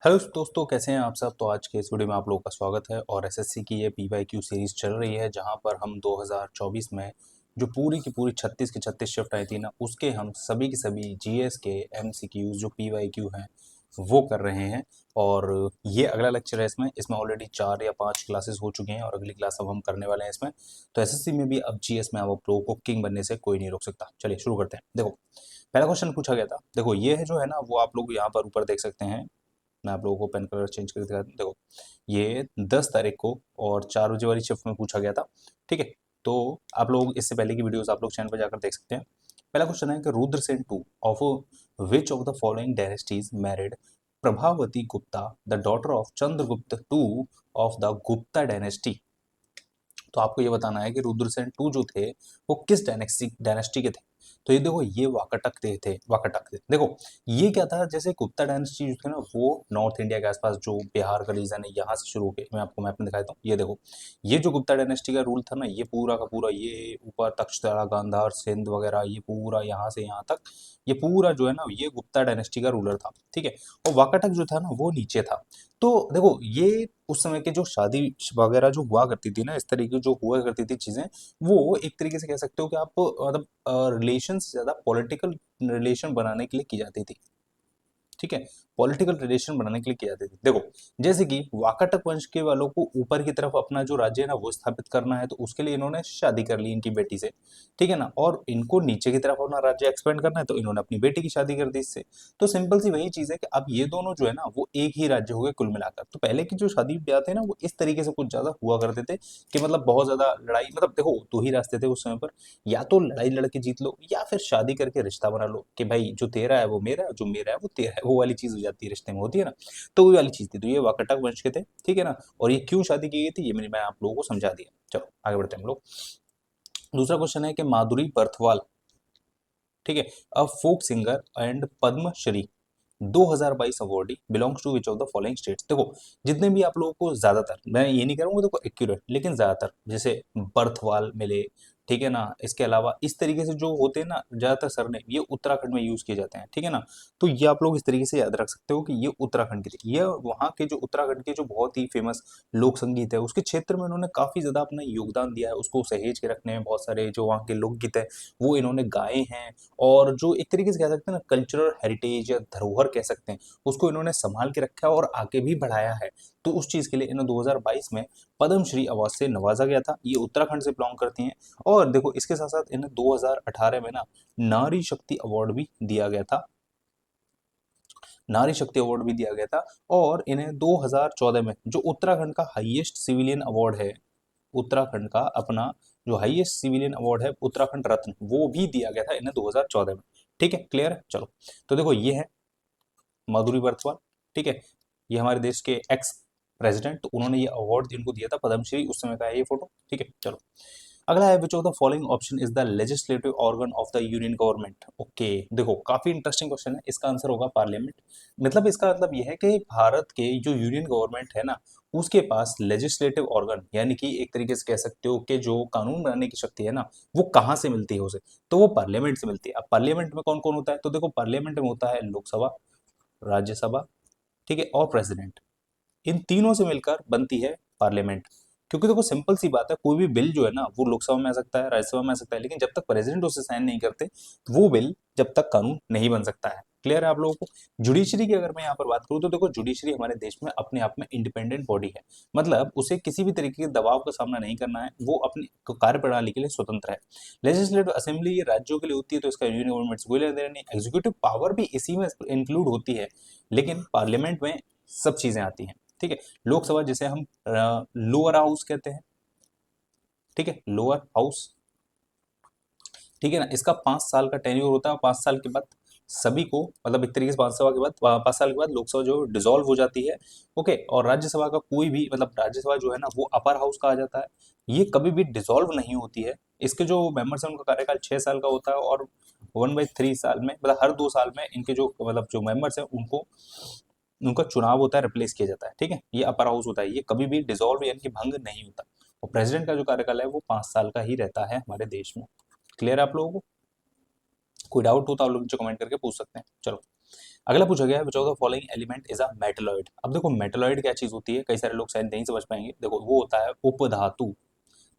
Hello दोस्तों, कैसे हैं आप सब। तो आज के इस वीडियो में आप लोगों का स्वागत है। और एसएससी की ये पीवाईक्यू सीरीज चल रही है, जहां पर हम 2024 में जो पूरी की पूरी 36 की 36 शिफ्ट आई थी ना, उसके हम सभी की सभी जीएस के एमसीक्यूज जो पीवाईक्यू हैं वो कर रहे हैं। और ये अगला लेक्चर है। इसमें ऑलरेडी 4 या 5 क्लासेस हो चुकी हैं और अगली क्लास अब हम करने वाले हैं इसमें। तो एसएससी में भी अब जीएस में अब आप लोगों को किंग बनने से कोई नहीं रोक सकता। चलिए शुरू करते हैं। देखो, पहला क्वेश्चन पूछा गया था। देखो, ये है जो है ना, वो आप लोग यहाँ पर ऊपर देख सकते हैं। मैं आप लोगों को पेन कलर चेंज करके दिखा दूं। देखो, ये 10 तारीख को और 4 बजे वाली शिफ्ट में पूछा गया था। ठीक है, तो आप लोग इससे पहले की वीडियोस आप लोग चैनल पर जाकर देख सकते हैं। पहला क्वेश्चन है कि Rudrasen two of which of the following dynasties married Prabhavati Gupta the daughter of Chandragupta two of the Gupta dynasty. तो आपको ये बताना है कि रुद्रसेन टू जो थे वो किस डायनेस्टी के थे। तो ये देखो, ये वाकाटक थे। देखो, ये क्या था, जैसे गुप्ता डायनेस्टी जो थे ना, वो नॉर्थ इंडिया के आसपास जो बिहार का रीजन है यहाँ से शुरू होके, मैं आपको मैप में दिखाता हूँ। ये देखो, ये जो गुप्ता डायनेस्टी का रूल था ना, ये पूरा का पूरा ये ऊपर तक्षशिला, गांधार, सिंध वगैरह, ये पूरा यहाँ से यहाँ तक, ये पूरा जो है ना, ये गुप्ता डायनेस्टी का रूलर था। ठीक है, और वाकाटक जो था ना, वो नीचे था। तो देखो, ये उस समय के जो शादी वगैरह जो हुआ करती थी ना, इस तरीके जो हुआ करती थी चीजें, वो एक तरीके से कह सकते हो कि आप मतलब रिलेशन से ज्यादा पॉलिटिकल रिलेशन बनाने के लिए की जाती थी। ठीक है, पॉलिटिकल रिलेशन बनाने के लिए किया जाती थी। देखो, जैसे कि वाकाटक वंश के वालों को ऊपर की तरफ अपना जो राज्य है ना वो स्थापित करना है, तो उसके लिए इन्होंने शादी कर ली इनकी बेटी से। ठीक है ना, और इनको नीचे की तरफ अपना राज्य एक्सपेंड करना है, तो इन्होंने अपनी बेटी की शादी कर दी इससे। तो सिंपल सी वही चीज है कि अब ये दोनों जो है ना, वो एक ही राज्य हो गए कुल मिलाकर। तो पहले की जो शादी ब्याह थे ना, वो इस तरीके से कुछ ज्यादा हुआ करते थे कि मतलब बहुत ज्यादा लड़ाई, मतलब देखो, दो ही रास्ते थे उस समय पर। या तो लड़ाई लड़के जीत लो, या फिर शादी करके रिश्ता बना लो कि भाई जो तेरा है वो मेरा है, जो मेरा है वो तेरा है। वो वाली चीज हो जाती है रिश्ते में, होती है ना। तो वो वाली चीज थी। तो ये वाकाटक वंश के थे। ठीक है ना, और ये क्यों शादी की गई थी, ये मैं आप लोगों को समझा दिया। चलो आगे बढ़ते हैं हम लोग। दूसरा क्वेश्चन है कि माधुरी बर्थवाल, ठीक है, a folk singer and Padmashri 2022 awardee belongs to which of the following states. देखो, जितने भी आप लोगों को, ज्यादातर, मैं ये नहीं कह रहा हूँ देखो एक्यूरेट, लेकिन ज्यादातर जैसे बर्थवाल मिले, ठीक है ना, इसके अलावा इस तरीके से जो होते हैं ना, ज्यादातर सरनेम ये उत्तराखंड में यूज किए जाते हैं। ठीक है ना, तो ये आप लोग इस तरीके से याद रख सकते हो कि ये उत्तराखंड के थे। ये वहाँ के जो उत्तराखंड के जो बहुत ही फेमस लोक संगीत है, उसके क्षेत्र में उन्होंने काफी ज्यादा अपना योगदान दिया है, उसको सहेज के रखने में। बहुत सारे जो वहाँ के लोकगीत है वो इन्होंने गाए हैं। और जो एक तरीके से कह सकते हैं ना, कल्चरल हेरिटेज या धरोहर कह सकते हैं, उसको इन्होंने संभाल के रखा है और आगे भी बढ़ाया है। तो उस चीज के लिए इन्हें 2022 में पद्मश्री अवार्ड से नवाजा गया था। ये उत्तराखंड से बिलोंग करती हैं। और देखो, इसके साथ साथ इन्हें 2018 में ना नारी शक्ति अवार्ड भी दिया गया था। नारी शक्ति अवार्ड भी दिया गया था। और इन्हें 2014 में जो उत्तराखंड का हाईएस्ट सिविलियन अवार्ड है, उत्तराखंड का अपना जो हाईएस्ट सिविलियन अवार्ड है, उत्तराखंड रत्न, वो भी दिया गया था इन्हें 2014 में। ठीक है, क्लियर है। चलो, तो देखो, ये है माधुरी बर्थवाल। ठीक है, ये हमारे देश के एक्स प्रेसिडेंट, तो उन्होंने ये अवार्ड इनको दिया था पद्मश्री, उस समय का है ये फोटो। ठीक है, चलो अगला है, विच of the following option is the legislative organ of the union government. Okay, देखो, काफी इंटरेस्टिंग क्वेश्चन है। इसका आंसर होगा पार्लियामेंट। मतलब इसका मतलब ये है कि भारत के जो यूनियन गवर्नमेंट है ना, उसके पास लेजिस्लेटिव ऑर्गन, यानी कि एक तरीके से कह सकते हो कि जो कानून बनाने की शक्ति है ना, वो कहाँ से मिलती है उसे। तो वो पार्लियामेंट से मिलती है। अब पार्लियामेंट में कौन कौन होता है, तो देखो, पार्लियामेंट में होता है लोकसभा, राज्यसभा, ठीक है, और प्रेसिडेंट। इन तीनों से मिलकर बनती है पार्लियामेंट। क्योंकि देखो, सिंपल सी बात है, कोई भी बिल जो है ना, वो लोकसभा में आ सकता है, राज्यसभा में आ सकता है, लेकिन जब तक प्रेसिडेंट उसे साइन नहीं करते, वो बिल जब तक कानून नहीं बन सकता है। क्लियर है आप लोगों को। जुडिशरी की अगर मैं यहाँ पर बात करूँ, तो देखो, जुडिशरी हमारे देश में अपने आप में इंडिपेंडेंट बॉडी है। मतलब उसे किसी भी तरीके के दबाव का सामना नहीं करना है, वो अपनी कार्य प्रणाली के लिए स्वतंत्र है। लेजिस्लेटिव असेंबली ये राज्यों के लिए होती है, तो इसका यूनियन गवर्नमेंट से कोई लेना देना नहीं। एग्जीक्यूटिव पावर भी इसी में इंक्लूड होती है, लेकिन पार्लियामेंट में सब चीजें आती हैं। ठीक है, लोकसभा जिसे हम लोअर हाउस कहते हैं, ठीक है, लोअर हाउस। ठीक है ना, इसका 5 साल का टेन्योर होता है, और 5 साल के बाद सभी को, मतलब एक तरीके से 5 साल के बाद, 5 साल के बाद लोकसभा जो डिसॉल्व हो जाती है। ओके, और राज्यसभा का कोई भी, मतलब राज्यसभा जो है ना, वो अपर हाउस कहा जाता है। ये कभी भी डिसॉल्व नहीं होती है। इसके जो मेंबर्स हैं, उनका कार्यकाल 6 साल का होता है, और 1/3 साल में, मतलब हर 2 साल में इनके जो, मतलब जो मेंबर्स हैं, उनको उनका चुनाव होता है, रिप्लेस किया जाता है। ठीक है, ये अपर हाउस होता है, ये कभी भी डिसॉल्व यानी कि भंग नहीं होता। और प्रेसिडेंट का जो कार्यकाल है वो 5 साल का ही रहता है हमारे देश में। क्लियर है आप लोगों को। कोई डाउट हो तो आप लोग नीचे कमेंट करके पूछ सकते हैं। चलो अगला पूछा गया है विच of the following element is a metalloid. अब देखो मेटलॉइड क्या चीज होती है, कई सारे लोग शायद नहीं समझ पाएंगे। देखो वो होता है उपधातु।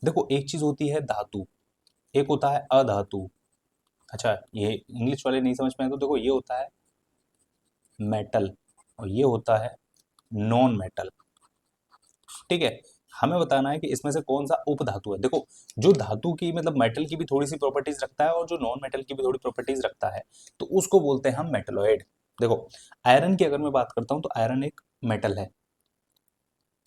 देखो एक चीज होती है धातु, एक होता है अधातु। अच्छा ये इंग्लिश वाले नहीं समझ पाए तो देखो ये होता है मेटल और ये होता है नॉन मेटल। ठीक है, हमें बताना है कि इसमें से कौन सा उपधातु है। देखो जो धातु की मतलब मेटल की भी थोड़ी सी प्रॉपर्टीज रखता है और जो नॉन मेटल की भी थोड़ी प्रॉपर्टीज रखता है, तो उसको बोलते हैं हम मेटलॉइड। देखो आयरन की अगर मैं बात करता हूं तो आयरन एक मेटल है।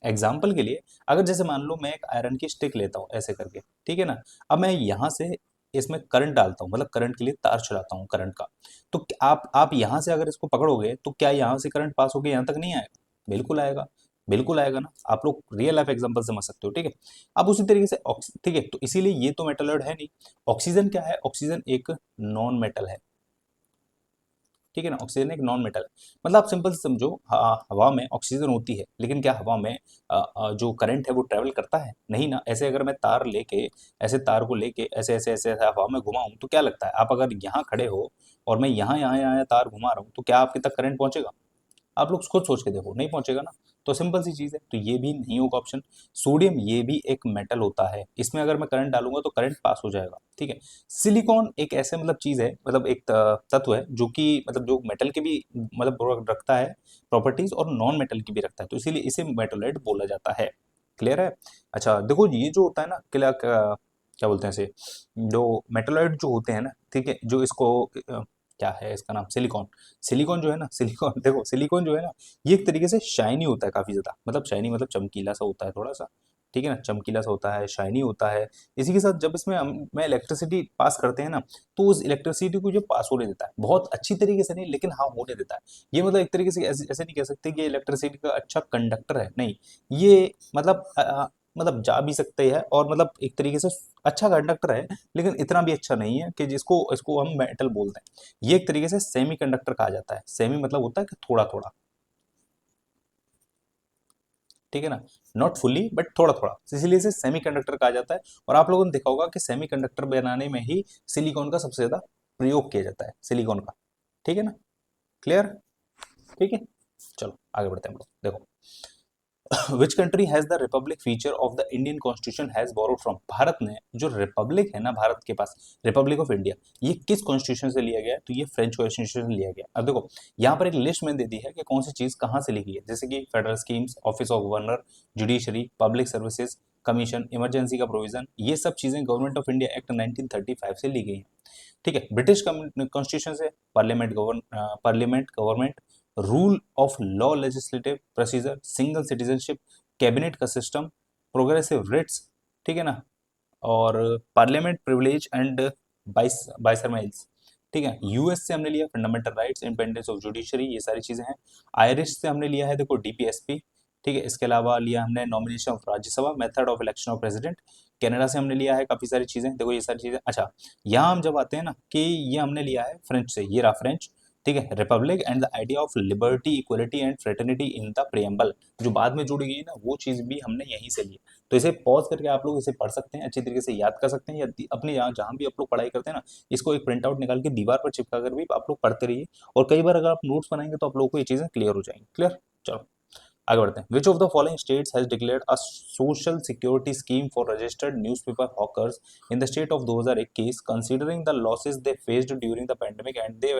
एग्जाम्पल के लिए अगर जैसे मान लो मैं एक आयरन की स्टिक लेता हूँ ऐसे करके, ठीक है ना, अब मैं यहाँ से इसमें करंट डालता हूँ, मतलब करंट के लिए तार चलाता हूँ करंट का, तो आप यहाँ से अगर इसको पकड़ोगे तो क्या यहाँ से करंट पास होकर यहाँ तक नहीं आएगा? बिल्कुल आएगा, बिल्कुल आएगा ना। आप लोग रियल लाइफ एग्जांपल समझ सकते हो। ठीक है, अब उसी तरीके से ठीक है, तो इसीलिए ये तो मेटलॉइड है नहीं। ऑक्सीजन क्या है? ऑक्सीजन एक नॉन मेटल है। ठीक है ना, ऑक्सीजन एक नॉन मेटल है। मतलब आप सिंपल से समझो, हवा में ऑक्सीजन होती है, लेकिन क्या हवा में जो करंट है वो ट्रेवल करता है? नहीं ना। ऐसे अगर मैं तार लेके, ऐसे तार को लेके ऐसे ऐसे ऐसे ऐसे हवा में घुमाऊं तो क्या लगता है, आप अगर यहाँ खड़े हो और मैं यहाँ यहाँ यहाँ तार घुमा रहा हूँ तो क्या आपके तक करंट पहुंचेगा? आप लोग खुद सोच के देखो, नहीं पहुंचेगा ना। तो सिंपल सी चीज है, तो ये भी नहीं होगा ऑप्शन। सोडियम ये भी एक मेटल होता है, इसमें अगर मैं करंट डालूंगा तो करंट पास हो जाएगा। ठीक है, सिलिकॉन एक ऐसे मतलब चीज है, मतलब एक तत्व है जो कि मतलब जो मेटल के भी मतलब रखता है प्रॉपर्टीज और नॉन मेटल की भी रखता है, तो इसीलिए इसे मेटोलाइट बोला जाता है। क्लियर है? अच्छा देखो ये जो होता है ना, क्या क्या बोलते हैं इसे, जो मेटोलाइट जो होते हैं ना, ठीक है, जो इसको क्या है इसका नाम, सिलिकॉन। सिलिकॉन जो है ना, सिलिकॉन देखो सिलिकॉन जो है ना, ये एक तरीके से शाइनी होता है काफी ज्यादा, मतलब शाइनी मतलब चमकीला सा होता है थोड़ा सा। ठीक है ना, चमकीला सा होता है, शाइनी होता है। इसी के साथ जब इसमें मैं इलेक्ट्रिसिटी पास करते हैं ना, तो उस इलेक्ट्रिसिटी को जो पास होने देता है, बहुत अच्छी तरीके से नहीं लेकिन हाँ होने देता है। ये मतलब एक तरीके से ऐसे ऐसे नहीं कह सकते कि इलेक्ट्रिसिटी का अच्छा कंडक्टर है, नहीं। ये मतलब मतलब जा भी सकते हैं और मतलब एक तरीके से अच्छा कंडक्टर है, लेकिन इतना भी अच्छा नहीं है कि जिसको इसको हम मेटल बोलते हैं। ये एक तरीके से सेमी कंडक्टर कहा जाता है। सेमी मतलब होता है कि थोड़ा थोड़ा, ठीक है ना, नॉट फुल्ली बट थोड़ा थोड़ा, इसलिए इसे सेमी कंडक्टर कहा जाता है। और आप लोगों ने देखा होगा कि सेमी कंडक्टर बनाने में ही सिलिकॉन का सबसे ज्यादा प्रयोग किया जाता है, सिलिकॉन का। ठीक है ना, क्लियर? ठीक है, चलो आगे बढ़ते हैं हम लोग। देखो which country has the Republic feature of the Indian constitution has borrowed from. Bharat ने जो रिपब्लिक है ना, भारत के पास रिपब्लिक ऑफ इंडिया, ये किस कॉन्स्टिट्यूशन से लिया गया है? तो ये फ्रेंच कॉन्स्टिट्यूशन से लिया गया। अब देखो यहाँ पर एक लिस्ट में दे दी है कि कौन सी चीज कहाँ से लिखी है, जैसे कि federal schemes, office of governor, judiciary, public services commission, emergency का प्रोविजन, ये सब चीजें गवर्नमेंट ऑफ इंडिया एक्ट 1935 से ली गई हैं। ठीक है, ब्रिटिश कॉन्स्टिट्यूशन से parliament government, rule of law, legislative procedure, single citizenship, cabinet का सिस्टम, प्रोग्रेसिव रिट्स, ठीक है ना, और पार्लियामेंट प्रिविलेज एंड बाइसरमाइल्स। ठीक है, यूएस से हमने लिया fundamental rights, independence of judiciary, ये सारी चीजें हैं। आयरिश से हमने लिया है देखो डीपीएसपी। ठीक है, इसके अलावा लिया हमने nomination of Rajya Sabha, method of election of president. Canada से हमने लिया है काफी सारी चीजें, देखो ये सारी चीजें। अच्छा यहाँ हम जब आते हैं ना कि ये हमने लिया है फ्रेंच से, ये रहा फ्रेंच। ठीक है, Republic and the idea of liberty, equality and fraternity in the preamble, जो बाद में जुड़ी गई है ना, वो चीज भी हमने यहीं से ली। तो इसे पॉज करके आप लोग इसे पढ़ सकते हैं, अच्छी तरीके से याद कर सकते हैं, या अपने यहाँ जहाँ भी आप लोग पढ़ाई करते हैं ना, इसको एक प्रिंट आउट निकाल के दीवार पर चिपका कर भी आप लोग पढ़ते रहिए। और कई बार अगर आप नोट्स बनाएंगे तो आप लोगों को ये चीजें क्लियर हो जाएंगी। क्लियर? चलो आगे बढ़ते हैं। Which of the following states has declared a social security scheme for registered newspaper hawkers in the state of 2021 considering the losses they faced during the pandemic and they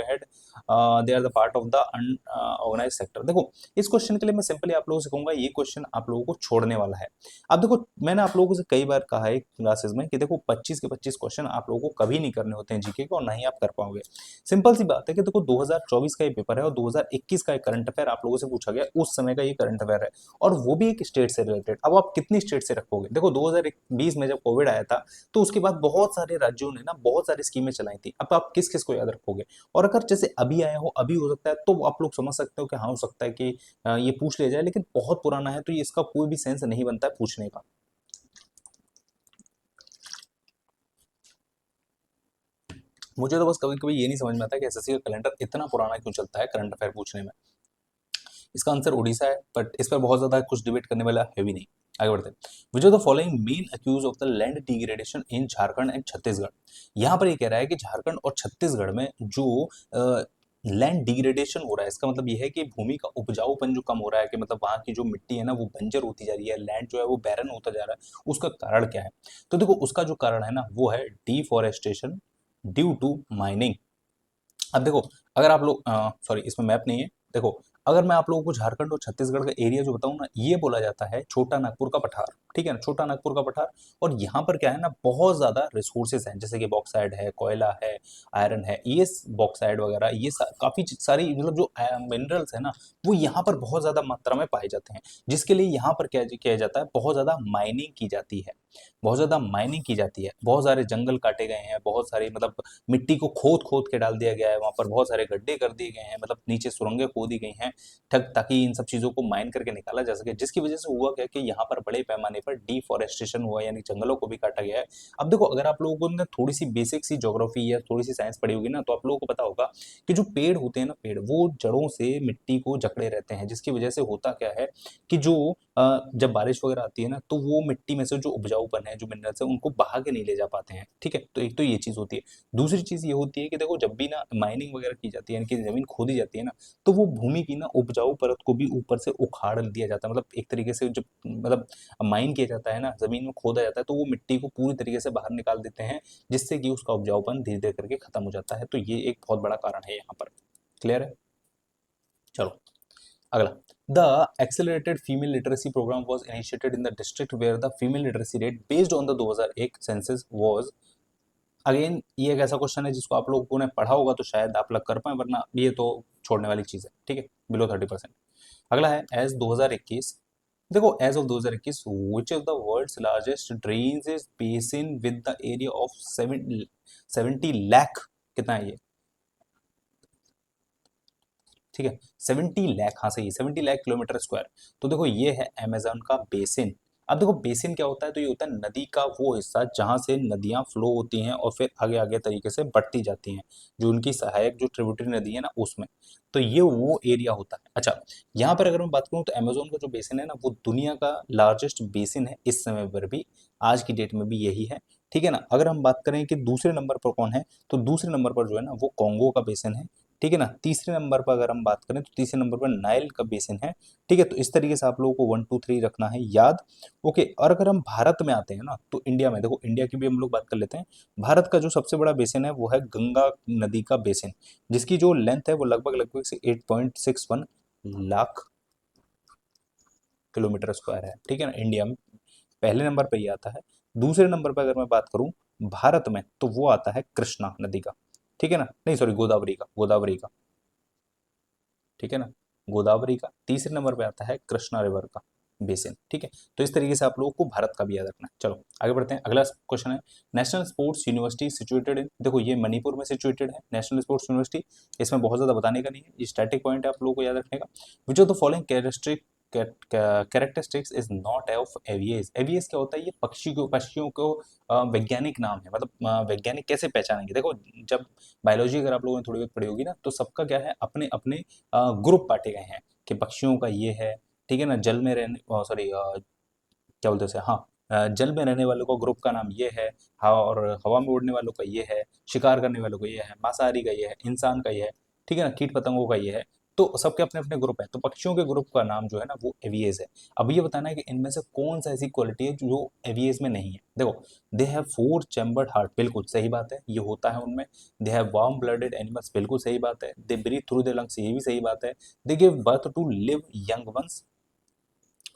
are the part of the unorganised sector. देखो इस question के लिए मैं simply आप लोगों से कहूंगा, ये क्वेश्चन आप लोगों को छोड़ने वाला है। अब देखो मैंने आप लोगों से कई बार कहा है क्लासेस में कि देखो 25 के 25 क्वेश्चन आप लोगों को कभी नहीं करने होते हैं जीके के, और ना ही आप कर पाओगे। सिंपल सी बात है कि देखो 2024 का ये पेपर है और 2021 का एक करंट अफेयर आप लोगों से पूछा गया, उस समय का ये करंट अफेयर है, और वो भी एक स्टेट से रिलेटेड। अब आप कितनी स्टेट से रखोगे? देखो 2020 में जब कोविड आया था तो उसके बाद बहुत सारे राज्यों ने ना बहुत सारी स्कीमें चलाई थी, अब आप किस किस को याद रखोगे? और अगर जैसे अभी आया हो, अभी हो सकता है, तो आप लोग समझ सकते हो कि हाँ हो सकता है कि ये पूछ लिया जाए, लेकिन बहुत पुराना है तो ये इसका कोई भी सेंस नहीं बनता है पूछने का। मुझे तो बस कभी कभी ये नहीं समझ में आता कि एसएससी का कैलेंडर इतना पुराना क्यों चलता है करंट अफेयर पूछने में। इसका आंसर उड़ीसा है, बट इस पर बहुत ज्यादा कुछ डिबेट करने वाला है भी नहीं। आगे बढ़ते हैं। Which of the following main accuse of the land degradation in Jharkhand and Chhattisgarh. यहाँ पर ये कह रहा है कि झारखंड और छत्तीसगढ़ में जो लैंड डिग्रेडेशन हो रहा है। इसका मतलब ये है कि भूमि का उपजाऊपन जो कम हो रहा है, कि मतलब वहाँ की जो मिट्टी है ना वो बंजर होती जा रही है, लैंड जो है वो बैरन होता जा रहा है। उसका कारण क्या है? तो देखो उसका जो कारण है ना वो है डिफॉरेस्टेशन ड्यू टू माइनिंग। अब देखो, अगर आप लोग सॉरी इसमें मैप नहीं है, देखो अगर मैं आप लोगों को झारखंड और छत्तीसगढ़ का एरिया जो बताऊं ना, ये बोला जाता है छोटा नागपुर का पठार, ठीक है ना, छोटा नागपुर का पठार। और यहाँ पर क्या है ना, बहुत ज्यादा रिसोर्सेज हैं, जैसे कि बॉक्साइड है, कोयला है, आयरन है, ये बॉक्साइड वगैरह ये काफी सारी मतलब जो मिनरल्स है ना वो यहाँ पर बहुत ज्यादा मात्रा में पाए जाते हैं। जिसके लिए यहाँ पर क्या किया जाता है, बहुत ज्यादा माइनिंग की जाती है, बहुत ज्यादा माइनिंग की जाती है, बहुत सारे जंगल काटे गए हैं, बहुत सारे मतलब मिट्टी को खोद खोद के डाल दिया गया है, वहां पर बहुत सारे गड्ढे कर दिए गए हैं, मतलब नीचे सुरंगें खोदी गई हैं ताकि इन सब चीजों को माइन करके निकाला जा सके। जिसकी वजह से हुआ क्या कि यहाँ पर बड़े पैमाने पर डिफॉरेस्टेशन हुआ, यानी जंगलों को भी काटा गया है। अब देखो अगर आप लोगों ने थोड़ी सी बेसिक सी ज्योग्राफी या थोड़ी सी साइंस पढ़ी होगी ना, तो आप लोगों को पता होगा कि जो पेड़ होते हैं ना, पेड़ वो जड़ों से मिट्टी को जकड़े रहते हैं, जिसकी वजह से होता क्या है कि जो जब बारिश वगैरह आती है ना तो वो मिट्टी में से जो उपजाऊपन है, जो मिनरल्स है, उनको बहा के नहीं ले जा पाते हैं, ठीक है। तो एक तो ये चीज होती है। दूसरी चीज ये होती है कि देखो जब भी ना माइनिंग वगैरह की जाती है, यानी कि जमीन खोदी जाती है ना, तो वो भूमि की ना उपजाऊ परत को भी ऊपर से उखाड़ दिया जाता है। मतलब एक तरीके से जब मतलब माइन किया जाता है ना, जमीन में खोदा जाता है, तो वो मिट्टी को पूरी तरीके से बाहर निकाल देते हैं, जिससे कि उसका उपजाऊपन धीरे धीरे करके खत्म हो जाता है। तो ये एक बहुत बड़ा कारण है यहाँ पर। क्लियर है? चलो अगला। The accelerated female literacy program was initiated in the district where the female literacy rate based on the 2001 census was, again ये एक ऐसा क्वेश्चन है जिसको आप लोगों ने पढ़ा होगा तो शायद आप लोग कर पाए, वरना ये तो छोड़ने वाली चीज है, ठीक है, बिलो 30%। अगला है एज 2021। देखो as of 2021 which of the world's largest drainage basin with the area of 70 lakh, कितना है ये, ठीक है 70 लाख, हाँ सही, 70 लाख किलोमीटर स्क्वायर। तो देखो ये है अमेजन का बेसिन। अब देखो बेसिन क्या होता है, तो ये होता है नदी का वो हिस्सा जहां से नदियां फ्लो होती हैं और फिर आगे आगे तरीके से बढ़ती जाती हैं, जो उनकी सहायक जो ट्रिब्यूटरी नदी है ना उसमें। तो ये वो एरिया होता है। अच्छा, यहाँ पर अगर मैं बात करूँ तो अमेजोन का जो बेसिन है ना वो दुनिया का लार्जेस्ट बेसिन है इस समय पर भी, आज की डेट में भी यही है, ठीक है ना। अगर हम बात करें कि दूसरे नंबर पर कौन है, तो दूसरे नंबर पर जो है ना वो कॉन्गो का बेसिन है, ठीक है ना। तीसरे नंबर पर अगर हम बात करें तो तीसरे नंबर पर नाइल का बेसिन है, ठीक है। तो इस तरीके से आप लोगों को 1 2 3 रखना है याद। ओके, और अगर हम भारत में आते हैं ना तो इंडिया में देखो, इंडिया की भी हम लोग बात कर लेते हैं। भारत का जो सबसे बड़ा बेसिन है वो है गंगा नदी का बेसिन, जिसकी जो लेंथ है वो लगभग लगभग से 8.61 लाख किलोमीटर स्क्वायर है, ठीक है ना, इंडिया में पहले नंबर पर ये आता है। दूसरे नंबर पर अगर मैं बात करूं भारत में तो वो आता है कृष्णा नदी का, ठीक है ना, नहीं सॉरी गोदावरी का, गोदावरी का, ठीक है ना, गोदावरी का। तीसरे नंबर पे आता है कृष्णा रिवर का बेसिन, ठीक है। तो इस तरीके से आप लोगों को भारत का भी याद रखना है। चलो आगे बढ़ते हैं, अगला क्वेश्चन है national sports university situated in, देखो ये मणिपुर में सिचुएटेड है नेशनल स्पोर्ट्स यूनिवर्सिटी। इसमें बहुत ज्यादा बताने का नहीं है, ये स्टैटिक पॉइंट है आप लोगों को याद रखने का। Which of the following characteristics is not of Aves. Aves क्या होता है, ये पक्षियों को वैज्ञानिक नाम है, मतलब वैज्ञानिक कैसे पहचानेंगे। देखो जब बायोलॉजी अगर आप लोगों ने थोड़ी बहुत पढ़ी होगी ना, तो सबका क्या है, अपने अपने ग्रुप बांटे गए हैं कि पक्षियों का ये है, ठीक है ना, जल में रहने सॉरी क्या बोलते हैं उसे, हाँ जल में रहने वालों का ग्रुप का नाम ये है, हाँ, और हवा में उड़ने वालों का ये है, शिकार करने वालों का ये है, मांसाहारी का ये है, इंसान का ये है, ठीक है ना, कीट पतंगों का ये है। तो सबके अपने अपने ग्रुप है, तो पक्षियों के ग्रुप का नाम जो है ना वो एविएज है। अब ये बताना है कि इनमें से कौन सा ऐसी क्वालिटी है जो एविएज में नहीं है। देखो दे हैव 4 चैम्बर्ड हार्ट, बिल्कुल सही बात है, ये होता है उनमें। They have warm blooded animals, बिल्कुल सही बात है। They breathe through the lungs, ये भी सही बात है। They give birth to live young ones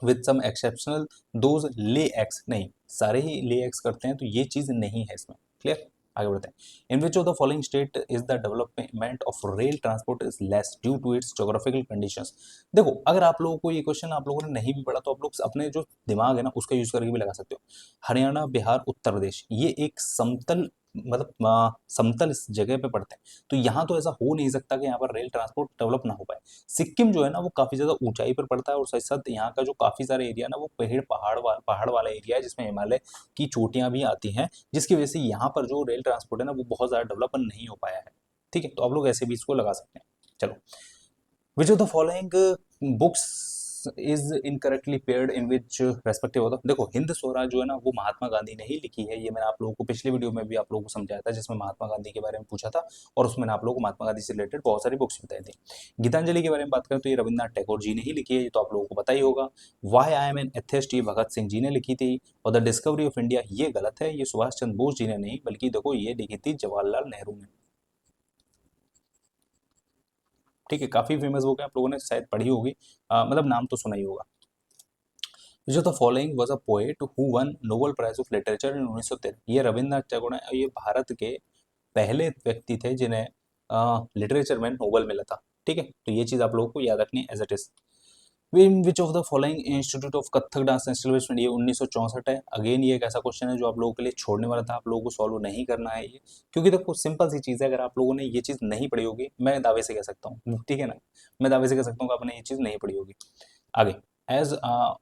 with some exceptional those lay eggs, नहीं सारे ही ले एक्स करते हैं, तो ये चीज नहीं है इसमें। क्लियर? आगे बढ़ते हैं। In which of the following state is the development of rail transport is less due to its geographical conditions. देखो अगर आप लोगों को ये क्वेश्चन आप लोगों ने नहीं भी पढ़ा तो आप लोग अपने जो दिमाग है ना उसका यूज करके भी लगा सकते हो। हरियाणा, बिहार, उत्तर प्रदेश ये एक समतल मतलब समतल इस जगह पे पड़ते हैं, तो यहाँ तो ऐसा हो नहीं सकता कि यहाँ पर रेल ट्रांसपोर्ट डेवलप ना हो पाए। सिक्किम जो है ना वो काफी ज्यादा ऊंचाई पर पड़ता है, और साथ साथ यहाँ का जो काफी सारे एरिया ना वो पहाड़ वाला एरिया है, जिसमें हिमालय की चोटियां भी आती हैं, जिसकी वजह से यहाँ पर जो रेल ट्रांसपोर्ट है ना वो बहुत ज्यादा डेवलपमेंट नहीं हो पाया है, ठीक है। तो आप लोग ऐसे भी इसको लगा सकते हैं। चलो, which of the following books is incorrectly paired in which respective होता। देखो हिंद स्वराज जो है ना वो महात्मा गांधी ने ही लिखी है, ये मैंने आप लोगों को पिछले वीडियो में भी आप लोगों को समझाया था, जिसमें महात्मा गांधी के बारे में पूछा था और उसमें मैंने आप लोगों को महात्मा गांधी से रिलेटेड बहुत सारी बुक्स बताई थी। गीतांजलि के बारे में बात करें तो ये रविन्द्रनाथ टैगोर जी ने ही लिखी है, ये तो आप लोगों को पता ही होगा। Why I am an atheist ये भगत सिंह जी ने लिखी थी। और द डिस्कवरी ऑफ इंडिया ये गलत है, ये सुभाष चंद्र बोस जी ने नहीं बल्कि देखो ये लिखी थी जवाहरलाल नेहरू ने। ठीक है, काफी फेमस बुक है, आप लोगों ने शायद पढ़ी होगी, मतलब नाम तो सुना ही होगा। जो the following was a poet who won Nobel prize of literature in 1913। ये रविन्द्रनाथ टैगोर है, ये भारत के पहले व्यक्ति थे जिन्हें लिटरेचर में नोबेल मिला था। ठीक है, तो ये चीज आप लोगों को याद रखनी है as it is. In which of the following institute of Kathak dance and establishment, ये 1964 है। अगेन ये एक ऐसा क्वेश्चन है जो आप लोगों के लिए छोड़ने वाला था, आप लोगों को सॉल्व नहीं करना है ये, क्योंकि देखो सिंपल सी चीज है, अगर आप लोगों ने ये चीज नहीं पढ़ी होगी, मैं दावे से कह सकता हूँ, ठीक है ना, मैं दावे से कह सकता हूँ कि आपने ये चीज नहीं पढ़ी होगी। आगे, as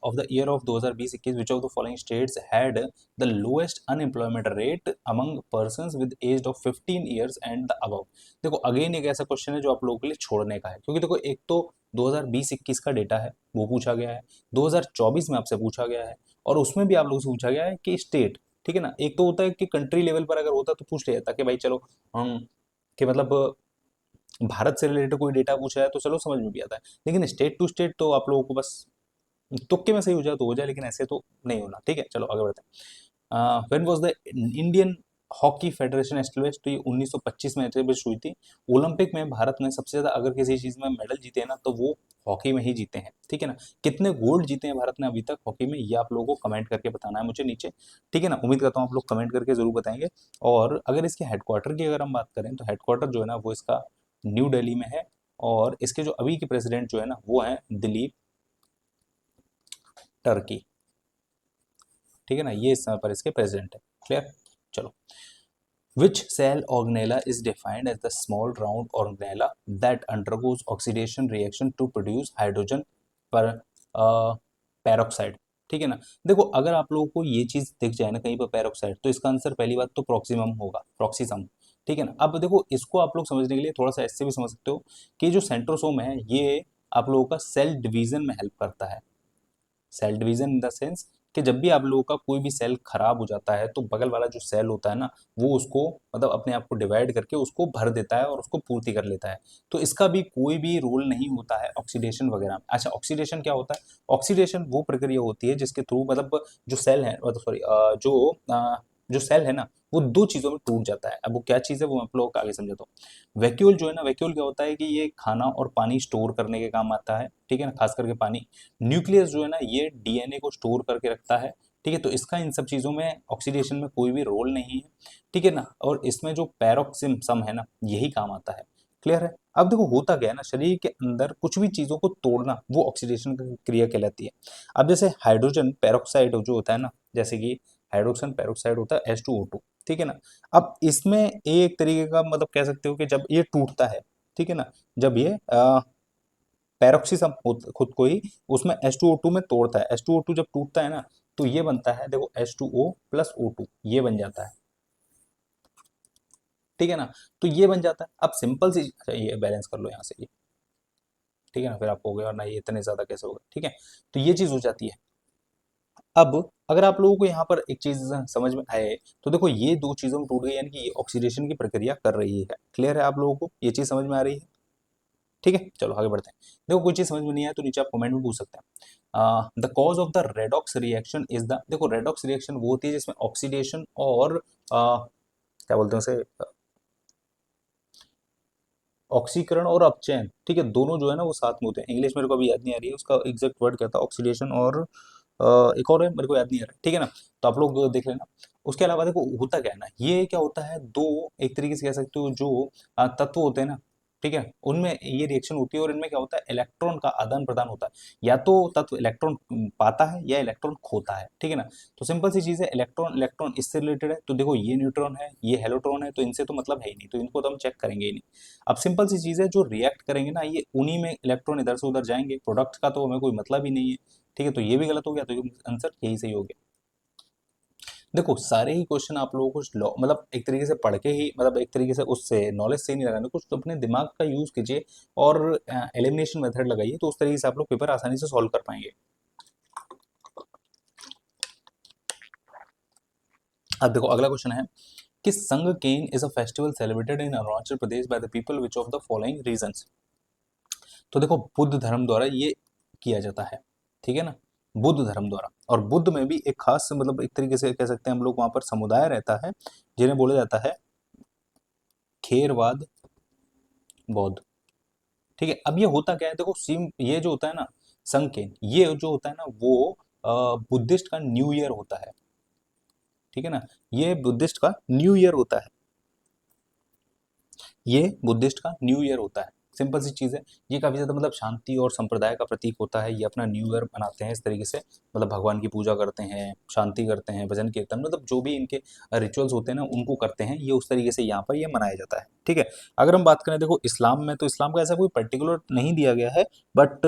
of the year of 2020-21 which of the following states had the lowest unemployment rate among persons with age of 15 years and the above। देखो अगेन एक ऐसा क्वेश्चन है जो आप लोगों के लिए छोड़ने का है, क्योंकि देखो एक तो 2020-21 का डेटा है वो पूछा गया है, 2024 में आपसे पूछा गया है, और उसमें भी आप लोगों से पूछा गया है कि स्टेट, ठीक है ना, एक तो होता है कि कंट्री लेवल पर अगर होता तो पूछ लिया जाता कि भाई चलो हम कि मतलब भारत से रिलेटेड कोई डेटा पूछा है तो चलो समझ में भी आता है, लेकिन स्टेट टू स्टेट तो आप लोगों को बस तुक्के में सही हो जाए तो हो जाए, लेकिन ऐसे तो नहीं होना। ठीक है, चलो आगे बढ़ते हैं। When was the Indian hockey federation established, तो ये 1925 में एस्टेब्लिश हुई थी। ओलंपिक में भारत ने सबसे ज्यादा अगर किसी चीज में मेडल जीते हैं ना तो वो हॉकी में ही जीते हैं। ठीक है ना, कितने गोल्ड जीते हैं भारत ने अभी तक हॉकी में, ये आप लोगों को कमेंट करके बताना है मुझे नीचे। ठीक है ना, उम्मीद करता हूँ आप लोग कमेंट करके जरूर बताएंगे। और अगर इसके हेडक्वार्टर की अगर हम बात करें तो हेडक्वार्टर जो है ना वो इसका न्यू दिल्ली में है, और इसके जो अभी के प्रेसिडेंट जो है ना वो है दिलीप टर्की। ठीक है ना, ये इस समय पर इसके प्रेसिडेंट है। क्लियर, चलो। Which cell organella is defined as the small round organella that undergoes oxidation reaction to produce hydrogen per peroxide। ठीक है ना, देखो अगर आप लोगों को ये चीज दिख जाए ना कहीं पर पेरोक्साइड, तो इसका आंसर पहली बात तो प्रोक्सिमम होगा, प्रोक्सीसम। ठीक है ना, अब देखो इसको आप लोग समझने के लिए थोड़ा सा ऐसे भी समझ सकते हो कि जो सेंट्रोसोम है ये आप लोगों का सेल डिवीजन में हेल्प करता है। Cell division in the sense कि जब भी आप लोगों का कोई भी सेल खराब हो जाता है तो बगल वाला जो सेल होता है ना वो उसको मतलब अपने आप को डिवाइड करके उसको भर देता है और उसको पूर्ति कर लेता है। तो इसका भी कोई भी रोल नहीं होता है ऑक्सीडेशन वगैरह। अच्छा, ऑक्सीडेशन क्या होता है? ऑक्सीडेशन वो प्रक्रिया होती है जिसके थ्रू मतलब जो सेल है मतलब सॉरी जो सेल है ना वो दो चीजों में टूट जाता है। अब वो क्या चीज है वो मैं आप लोगों को आगे समझाता हूँ। वैक्यूल जो है ना, वैक्यूल क्या होता है कि ये खाना और पानी स्टोर करने के काम आता है। ठीक है ना, खास करके पानी। न्यूक्लियस जो है ना ये डीएनए को स्टोर करके रखता है। ठीक है, तो इसका इन सब चीजों में ऑक्सीडेशन में कोई भी रोल नहीं है। ठीक है ना, और इसमें जो पैरोक्सिम सम है ना यही काम आता है। क्लियर है? अब देखो होता क्या है ना, शरीर के अंदर कुछ भी चीजों को तोड़ना वो ऑक्सीडेशन की क्रिया कहलाती है। अब जैसे हाइड्रोजन पेरोक्साइड जो होता है ना, जैसे कि हाइड्रोजन पेरोक्साइड होता है H2O2। ठीक है ना, अब इसमें एक तरीके का मतलब कह सकते हो कि जब ये टूटता है, ठीक है ना, जब ये पैरोक्सिसम खुद को ही उसमें H2O2 में तोड़ता है। H2O2 जब टूटता है ना तो ये बनता है देखो H2O प्लस O2 ये बन जाता है। ठीक है ना, तो ये बन जाता है। अब सिंपल सी अच्छा, ये बैलेंस कर लो यहाँ से ये। ठीक है ना, फिर आपको हो गया, और ना ये इतने ज्यादा कैसे होगा। ठीक है, तो ये चीज हो जाती है। अब अगर आप लोगों को यहाँ पर एक चीज समझ में आए तो देखो ये दो चीजों में टूट गई, यानी कि ये ऑक्सीडेशन की प्रक्रिया कर रही है। क्लियर है आप लोगों को, ये चीज समझ में आ रही है? ठीक है, चलो आगे बढ़ते हैं। देखो कोई चीज समझ में नहीं आया तो नीचे आप कमेंट में पूछ सकते हैं। The cause of the redox reaction is the, देखो रेडॉक्स रिएक्शन वो होती है जिसमें ऑक्सीडेशन और क्या बोलते हैं उसे, ऑक्सीकरण और अपचयन, ठीक है, दोनों जो है ना वो साथ में होते हैं। इंग्लिश मेरे को अभी याद नहीं आ रही है उसका एग्जैक्ट वर्ड क्या था, ऑक्सीडेशन और एक और है मेरे को याद नहीं आ रहा। ठीक है ना, तो आप लोग देख लेना। उसके अलावा देखो होता क्या है ना, ये क्या होता है, दो एक तरीके से कह सकते हो जो तत्व होते हैं ना, ठीक है, उनमें ये रिएक्शन होती है और इनमें क्या होता है, इलेक्ट्रॉन का आदान प्रदान होता है। या तो तत्व इलेक्ट्रॉन पाता है या इलेक्ट्रॉन खोता है। ठीक है ना, तो सिंपल सी चीज है, इलेक्ट्रॉन इलेक्ट्रॉन इससे रिलेटेड है, तो देखो ये न्यूट्रॉन है ये हेलोट्रॉन है, तो इनसे तो मतलब है ही नहीं, तो इनको तो हम चेक करेंगे ही नहीं। अब सिंपल सी चीज है, जो रिएक्ट करेंगे ना ये उन्हीं में इलेक्ट्रॉन इधर से उधर जाएंगे, प्रोडक्ट का तो हमें कोई मतलब ही नहीं है। ठीक है, तो ये भी गलत हो गया, तो आंसर यही सही हो गया। देखो सारे ही क्वेश्चन आप लोगों को मतलब एक तरीके से पढ़ के ही, मतलब एक तरीके से उससे नॉलेज से ही नहीं लगाना, कुछ तो अपने दिमाग का यूज कीजिए और एलिमिनेशन मेथड लगाइए, तो उस तरीके से आप लोग पेपर आसानी से सॉल्व कर पाएंगे। अब देखो अगला क्वेश्चन है कि Sangken is a festival celebrated in Arunachal Pradesh by the people which of the following religions. तो देखो बुद्ध धर्म द्वारा ये किया जाता है, ठीक है ना, बुद्ध धर्म द्वारा। और बुद्ध में भी एक खास, मतलब एक तरीके से कह सकते हैं हम लोग, वहां पर समुदाय रहता है जिन्हें बोला जाता है खेरवाद बौद्ध। ठीक है, अब ये होता क्या है, देखो सिम ये जो होता है ना संकेन, ये जो होता है ना वो बुद्धिस्ट का न्यू ईयर होता है, ठीक है ना, ये बुद्धिस्ट का न्यू ईयर होता है, ये बुद्धिस्ट का न्यू ईयर होता है। सिंपल सी चीज़ है, ये काफ़ी ज़्यादा मतलब शांति और संप्रदाय का प्रतीक होता है। ये अपना न्यू ईयर मनाते हैं इस तरीके से, मतलब भगवान की पूजा करते हैं, शांति करते हैं, भजन कीर्तन, मतलब जो भी इनके रिचुअल्स होते हैं ना उनको करते हैं, ये उस तरीके से यहाँ पर ये मनाया जाता है। ठीक है, अगर हम बात करें देखो इस्लाम में, तो इस्लाम का ऐसा कोई पर्टिकुलर नहीं दिया गया है, बट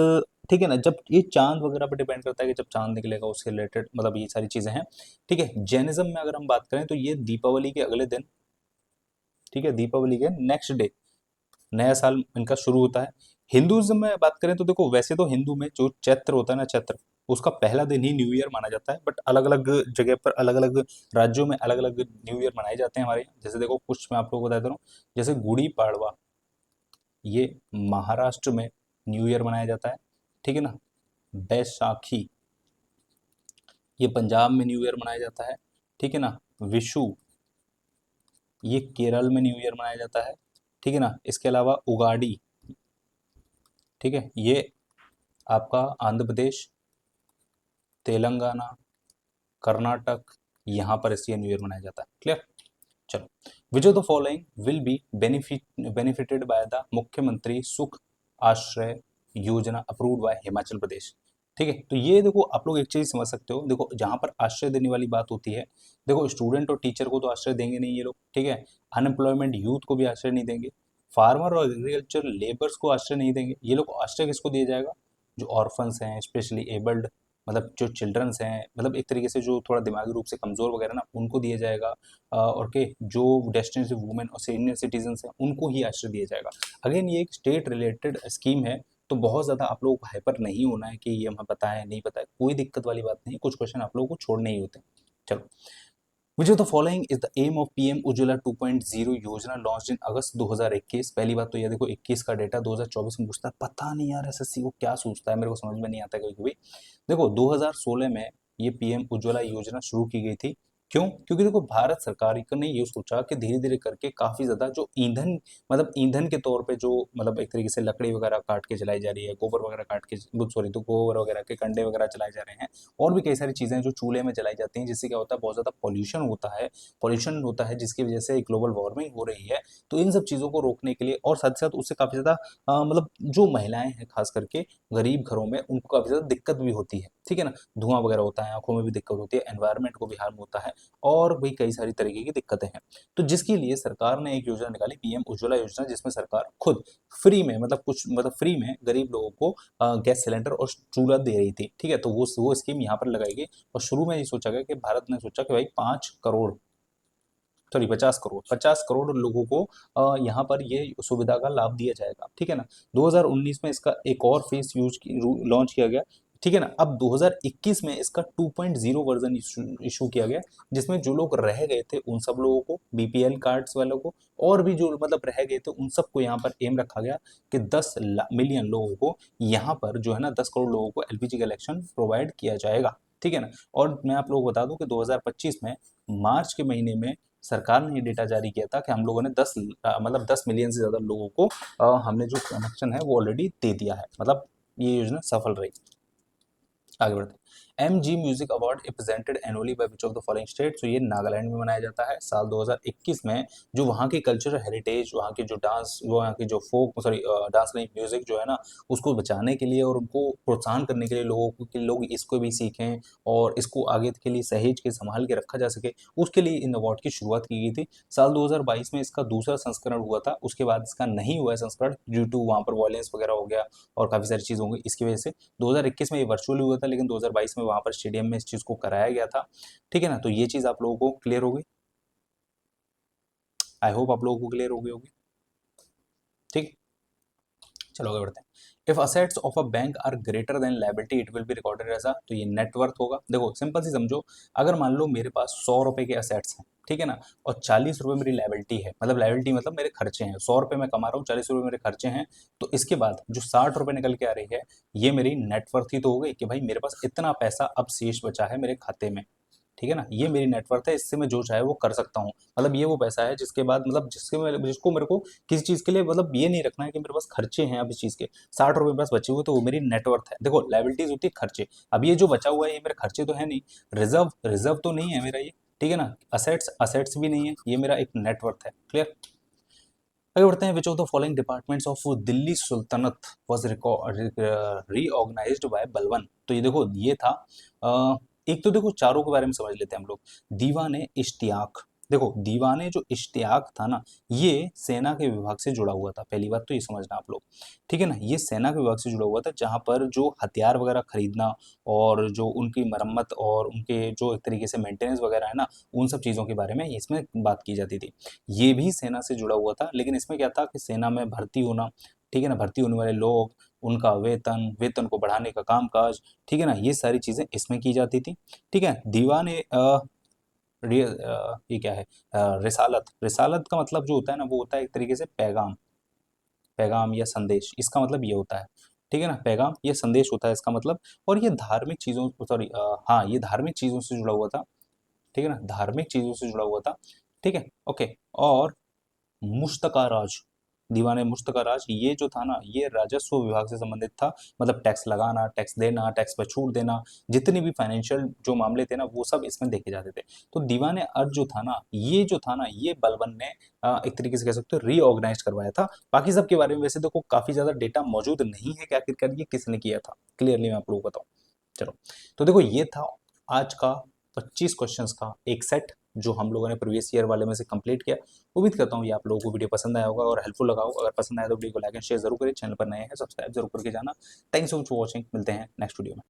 ठीक है ना, जब ये चांद वगैरह पर डिपेंड करता है कि जब चांद निकलेगा उससे रिलेटेड, मतलब ये सारी चीज़ें हैं। ठीक है, जैनिज्म में अगर हम बात करें तो ये दीपावली के अगले दिन, ठीक है, दीपावली के नेक्स्ट डे नया साल इनका शुरू होता है। हिंदुइज्म में बात करें तो देखो वैसे तो हिंदू में जो चैत्र होता है ना, चैत्र, उसका पहला दिन ही न्यू ईयर माना जाता है, बट अलग अलग जगह पर अलग अलग राज्यों में अलग अलग न्यू ईयर मनाए जाते हैं हमारे यहाँ। जैसे देखो कुछ मैं आप लोगों को बता दे रहा हूँ, जैसे गुड़ी पाड़वा, ये महाराष्ट्र में न्यू ईयर मनाया जाता है, ठीक है ना। बैसाखी, ये पंजाब में न्यू ईयर मनाया जाता है, ठीक है ना। विशु, ये केरल में न्यू ईयर मनाया जाता है, ठीक है ना। इसके अलावा उगाड़ी, ठीक है, ये आपका आंध्र प्रदेश, तेलंगाना, कर्नाटक, यहाँ पर इसलिए न्यू ईयर मनाया जाता है। क्लियर, चलो। Which of the following will be benefited by the मुख्यमंत्री सुख आश्रय योजना अप्रूव्ड बाय हिमाचल प्रदेश। ठीक है, तो ये देखो आप लोग एक चीज समझ सकते हो, देखो जहां पर आश्रय देने वाली बात होती है, देखो स्टूडेंट और टीचर को तो आश्रय देंगे नहीं ये लोग, ठीक है। अनएम्प्लॉयमेंट यूथ को भी आश्रय नहीं देंगे, फार्मर और एग्रीकल्चर लेबर्स को आश्रय नहीं देंगे। ये लोग आश्रय किसको दिया जाएगा, जो ऑर्फन्स हैं, स्पेशली एबल्ड, मतलब जो चिल्ड्रंस हैं, मतलब एक तरीके से जो थोड़ा दिमागी रूप से कमजोर वगैरह ना, उनको दिया जाएगा। और के जो डेस्टिनेटिव वुमेन और सीनियर सिटीजन हैं उनको ही आश्रय दिया जाएगा। अगेन ये एक स्टेट रिलेटेड स्कीम है, तो बहुत ज़्यादा आप लोगों को हाइपर नहीं होना है कि ये हमें पता है नहीं पता है, कोई दिक्कत वाली बात नहीं है, कुछ क्वेश्चन आप लोगों को छोड़ने ही होते हैं। चलो, which of the following is the aim of PM Ujjwala 2.0 योजना लॉन्च इन अगस्त 2021। पहली बात तो ये देखो 21 का डेटा 2024 में पूछता है, पता नहीं यार एसएससी को क्या सोचता है, मेरे को समझ में नहीं आता कभी कभी। देखो 2016 में ये पीएम उज्ज्वला योजना शुरू की गई थी। क्यों? क्योंकि देखो भारत सरकार ने ये सोचा कि धीरे धीरे करके काफी ज्यादा जो ईंधन, मतलब ईंधन के तौर पे जो, मतलब एक तरीके से लकड़ी वगैरह काट के जलाई जा रही है, गोबर वगैरह काट के, सॉरी, तो गोबर वगैरह के कंडे वगैरह जलाए जा रहे हैं, और भी कई सारी चीजें हैं जो चूल्हे में जलाई जाती हैं, जिससे क्या होता है, बहुत ज्यादा पॉल्यूशन होता है जिसकी वजह से ग्लोबल वार्मिंग हो रही है। तो इन सब चीजों को रोकने के लिए, और साथ साथ उससे काफी ज्यादा मतलब जो महिलाएं हैं खास करके गरीब घरों में, उनको काफी ज्यादा दिक्कत भी होती है, ठीक है ना, धुआं वगैरह होता है, आंखों में भी दिक्कत होती है, एनवायरनमेंट को भी हार्म होता है, और भी कई सारी तरीके की दिक्कतें हैं। तो जिसके लिए सरकार ने एक योजना निकाली, पीएम उज्ज्वला योजना, जिसमें सरकार खुद फ्री में, मतलब कुछ, मतलब फ्री में गरीब लोगों को गैस सिलेंडर और चूल्हा दे रही थी, ठीक है। तो वो स्कीम यहाँ पर लगाई गई, और शुरू में ये सोचा गया कि भारत ने सोचा कि भाई 5 करोड़, सॉरी 50 करोड़, 50 करोड़ लोगों को यहाँ पर ये सुविधा का लाभ दिया जाएगा, ठीक है ना। 2019 में इसका एक और फेस लॉन्च किया गया, ठीक है ना। अब 2021 में इसका 2.0 वर्जन इशू किया गया, जिसमें जो लोग रह गए थे उन सब लोगों को, बीपीएल कार्ड्स वालों को, और भी जो मतलब रह गए थे उन सबको यहाँ पर एम रखा गया कि 10 मिलियन लोगों को यहाँ पर जो है ना, 10 करोड़ लोगों को एलपीजी कलेक्शन प्रोवाइड किया जाएगा, ठीक है ना। और मैं आप लोगों को बता दूं कि 2025 में मार्च के महीने में सरकार ने ये डेटा जारी किया था कि हम लोगों ने 10 मिलियन से ज़्यादा लोगों को हमने जो कनेक्शन है वो ऑलरेडी दे दिया है, मतलब ये योजना सफल रही। आगे बढ़ते हैं। MG music award is presented annually by which of the following state. तो ये नागालैंड में मनाया जाता है। साल 2021 में जो वहाँ की कल्चरल हेरिटेज, वहाँ की जो डांस, वहाँ की जो फोक, सॉरी डांस नहीं, म्यूजिक जो है ना, उसको बचाने के लिए और उनको प्रोत्साहन करने के लिए लोगों को, कि लोग इसको भी सीखें और इसको आगे के लिए सहेज के संभाल के रखा जा सके, उसके लिए इन अवार्ड की शुरुआत की गई थी। साल 2022 में इसका दूसरा संस्करण हुआ था, उसके बाद इसका नहीं हुआ है संस्करण, ड्यू टू वहाँ पर वायलेंस वगैरह हो गया और काफ़ी सारी चीज़ हो गई, इसकी वजह से 2021 में ये वर्चुअली हुआ था, लेकिन 2022 में वहाँ पर स्टेडियम में इस चीज़ को कराया गया था, ठीक है ना। तो ये चीज़ आप लोगों को क्लियर हो गई, आई होप आप लोगों को क्लियर हो गई होगी, ठीक। चलो आगे बढ़ते हैं। If assets of a bank are greater than liability it will be recorded as a, तो ये नेटवर्थ होगा। देखो सिंपल सी समझो, अगर मान लो मेरे पास 100 रुपए के असेट्स हैं, ठीक है ना, और 40 रुपए मेरी लायबिलिटी है, मतलब लायबिलिटी मतलब मेरे खर्चे हैं, 100 रुपए मैं कमा रहा हूँ, 40 रुपए मेरे खर्चे हैं, तो इसके बाद जो 60 रुपए निकल के आ रही है, ये मेरी नेटवर्थ ही तो हो गई कि भाई मेरे पास इतना पैसा अब शेष बचा है मेरे खाते में, ठीक है ना, ये मेरी नेटवर्थ है, इससे मैं जो चाहे वो कर सकता हूँ। मतलब ये वो पैसा है जिसके बाद मतलब जिसको मेरे को किसी चीज़ के लिए मतलब ये नहीं रखना है कि मेरे पास खर्चे हैं अब इस चीज़ के, 60 रुपए मेरे पास बचे हुए, तो वो मेरी नेटवर्थ है। देखो लायबिलिटीज होती है खर्चे, अब ये जो बचा हुआ है ये मेरे खर्चे तो है नहीं, रिजर्व रिजर्व तो नहीं है मेरा ये, ठीक है ना, असेट्स असेट्स भी नहीं है, ये मेरा एक नेटवर्थ है। क्लियर। आगे बढ़ते हैं। Which of the following departments of Delhi sultanate was reorganised by Balban, तो ये देखो ये था एक तो देखो चारों के बारे में समझ लेते हैं हम लोग। दीवाने इश्तियाक, देखो दीवाने जो इश्तियाक था ना, ये सेना के विभाग से जुड़ा हुआ था, पहली बात तो ये समझना आप लोग, ठीक है ना, ये सेना के विभाग से जुड़ा हुआ था, जहां पर जो हथियार वगैरह खरीदना और जो उनकी मरम्मत और उनके जो एक तरीके से मेंटेनेंस वगैरह है ना, उन सब चीज़ों के बारे में इसमें बात की जाती थी। ये भी सेना से जुड़ा हुआ था, लेकिन इसमें क्या था कि सेना में भर्ती होना, ठीक है ना, भर्ती होने वाले लोग, उनका वेतन, वेतन को बढ़ाने का कामकाज, ठीक है ना, ये सारी चीज़ें इसमें की जाती थी, ठीक है। दीवाने ये क्या है, रिसालत, रिसालत का मतलब जो होता है ना, वो होता है एक तरीके से पैगाम, पैगाम या संदेश, इसका मतलब ये होता है, ठीक है ना, पैगाम या संदेश होता है इसका मतलब। और ये धार्मिक चीज़ों, सॉरी, हाँ ये धार्मिक चीज़ों से जुड़ा हुआ था, ठीक है ना, धार्मिक चीज़ों से जुड़ा हुआ था, ठीक है, ओके। और मुश्तका राज, दीवाने मुश्तका राज, ये जो था ना, ये राजस्व विभाग से संबंधित था, मतलब टैक्स लगाना, टैक्स देना, टैक्स पर छूट देना, जितने भी फाइनेंशियल जो मामले थे ना, वो सब इसमें देखे जाते थे। तो दीवाने अर्ज जो था ना, ये जो था ना, ये बलबन ने एक तरीके से कह सकते हो रीऑर्गेनाइज करवाया था। बाकी सब के बारे में वैसे देखो काफी ज्यादा डेटा मौजूद नहीं है कि आखिरकार ये किसने किया था, क्लियरली मैं आप लोगों को बताऊं। चलो, तो देखो ये था आज का 25 क्वेश्चंस का एक सेट, जो हम लोगों ने प्रीवियस ईयर वाले में से कंप्लीट किया। उम्मीद करता हूँ ये आप लोगों को वीडियो पसंद आया होगा और हेल्पफुल लगा होगा। अगर पसंद आया तो वीडियो को लाइक एंड शेयर जरूर करें, चैनल पर नए हैं सब्सक्राइब जरूर करके जाना। Thanks so much for watching, मिलते हैं नेक्स्ट वीडियो में।